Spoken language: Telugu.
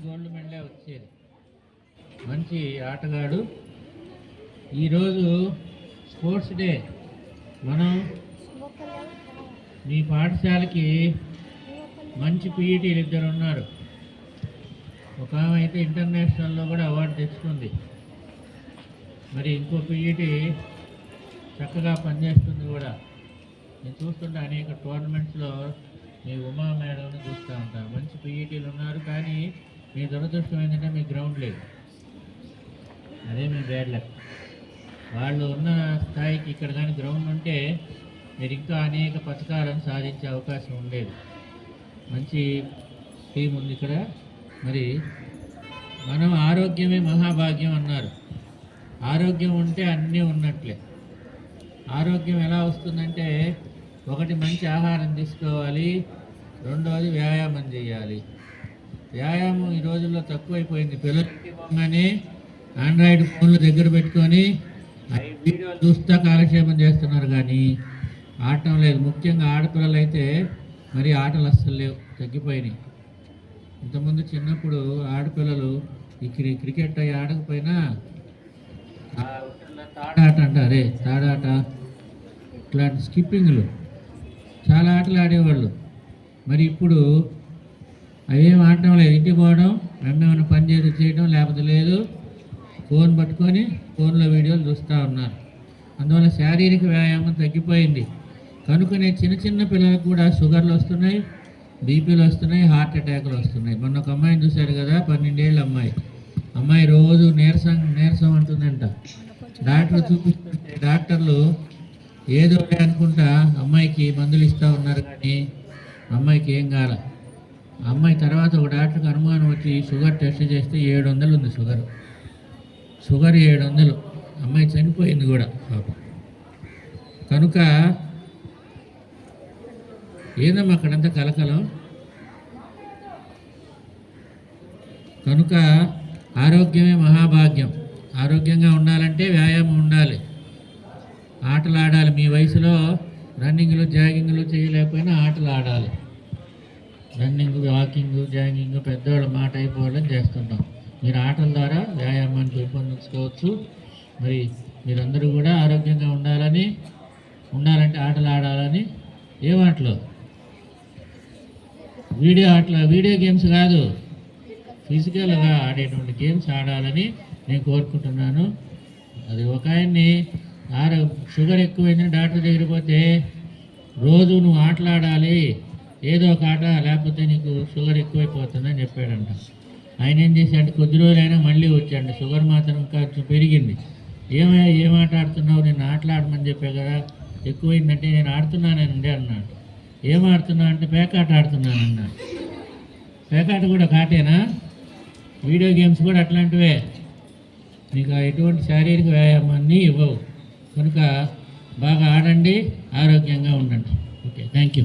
గోల్డ్ మెడలే వచ్చేది. మంచి ఆటగాడు. ఈరోజు స్పోర్ట్స్ డే. మనం మీ పాఠశాలకి మంచి పీఈటీలు ఇద్దరు ఉన్నారు. ఒక ఆమె అయితే ఇంటర్నేషనల్లో కూడా అవార్డు తెచ్చుకుంది. మరి ఇంకో పీఈటీ చక్కగా పనిచేస్తుంది కూడా. నేను చూస్తుంటే అనేక టోర్నమెంట్స్లో మీ ఉమా మేడంని చూస్తూ ఉంటాను. మంచి పీఈటీలు ఉన్నారు, కానీ మీ దురదృష్టం ఏంటంటే మీ గ్రౌండ్ లేదు. అదే మీ బ్యాడ్ లక్. వాళ్ళు ఉన్న స్థాయికి ఇక్కడ కానీ గ్రౌండ్ ఉంటే మీరు ఇంకా అనేక పథకాలను సాధించే అవకాశం ఉండేది. మంచి టీం ఉంది ఇక్కడ. మరి మనం ఆరోగ్యమే మహాభాగ్యం అన్నారు. ఆరోగ్యం ఉంటే అన్నీ ఉన్నట్లే. ఆరోగ్యం ఎలా వస్తుందంటే, ఒకటి మంచి ఆహారం తీసుకోవాలి, రెండవది వ్యాయామం చేయాలి. వ్యాయామం ఈ రోజుల్లో తక్కువైపోయింది. పిల్లలకి పోగానే ఆండ్రాయిడ్ ఫోన్లు దగ్గర పెట్టుకొని వీడియోలు చూస్తూ కాలక్షేపం చేస్తున్నారు, కానీ ఆడటం లేదు. ముఖ్యంగా ఆడపిల్లలు అయితే మరి ఆటలు అస్సలు లేవు, తగ్గిపోయినాయి. ఇంతకుముందు చిన్నప్పుడు ఆడపిల్లలు క్రికెట్ అవి ఆడకపోయినా తాడాట అంటారే, తాడాట, ఇట్లాంటి స్కిప్పింగ్లు చాలా ఆటలు ఆడేవాళ్ళు. మరి ఇప్పుడు అవేం ఆడటం లేదు. ఇంటికి పోవడం, ఏమైనా పని చేయడం, లేకపోతే లేదు, ఫోన్ పట్టుకొని ఫోన్లో వీడియోలు చూస్తూ ఉన్నారు. అందువల్ల శారీరక వ్యాయామం తగ్గిపోయింది. కనుకనే చిన్న చిన్న పిల్లలకు కూడా షుగర్లు వస్తున్నాయి, బీపీలు వస్తున్నాయి, హార్ట్ అటాక్లు వస్తున్నాయి. మొన్న ఒక అమ్మాయిని చూశారు కదా, 12 ఏళ్ళ అమ్మాయి రోజు నీరసం అంటుందంట. డాక్టర్ చూపిస్తుంటే డాక్టర్లు ఏదో అనుకుంటా అమ్మాయికి మందులు ఇస్తూ ఉన్నారు, కానీ అమ్మాయికి ఏం కాల. అమ్మాయి తర్వాత ఒక డాక్టర్కి అనుమానం వచ్చి షుగర్ టెస్ట్ చేస్తే 700 ఉంది షుగర్ 700. అమ్మాయి చనిపోయింది కూడా పాపం. కనుక ఏందమ్మా అక్కడంతా కలకలం. కనుక ఆరోగ్యమే మహాభాగ్యం. ఆరోగ్యంగా ఉండాలంటే వ్యాయామం ఉండాలి, ఆటలు ఆడాలి. మీ వయసులో రన్నింగ్లు జాగింగ్లు చేయలేకపోయినా ఆటలు ఆడాలి. రన్నింగ్, వాకింగ్, జాగింగ్ పెద్దవాళ్ళ మాట అయిపోవాలని చేస్తుంటాం. మీరు ఆటల ద్వారా వ్యాయామాన్ని పెంపొందించుకోవచ్చు. మరి మీరందరూ కూడా ఆరోగ్యంగా ఉండాలంటే ఆటలు ఆడాలని. ఏం ఆటలు? వీడియో గేమ్స్ కాదు, ఫిజికల్గా ఆడేటువంటి గేమ్స్ ఆడాలని నేను కోరుకుంటున్నాను. అది ఒక ఆయన్ని షుగర్ ఎక్కువైందని డాక్టర్ దగ్గర పోతే, రోజు నువ్వు ఆటలాడాలి, ఏదో ఒక ఆట, లేకపోతే నీకు షుగర్ ఎక్కువైపోతుందని చెప్పాడంట. ఆయన ఏం చేశాడంటే కొద్ది రోజులైనా మళ్ళీ వచ్చాడు. షుగర్ మాత్రం కొంచెం పెరిగింది. ఏం ఆట ఆడుతున్నావు? నేను ఆటలాడమని చెప్పా కదా, ఎక్కువైందంటే నేను ఆడుతున్నానండి అన్నాడు. ఏం ఆడుతున్నా అంటే పేకాట ఆడుతున్నాను అన్నాడు. పేకాట కూడా కాటేనా? వీడియో గేమ్స్ కూడా అట్లాంటివే. మీకు ఎటువంటి శారీరక వ్యాయామాన్ని ఇవ్వవు. కనుక బాగా ఆడండి, ఆరోగ్యంగా ఉండండి. Okay, thank you.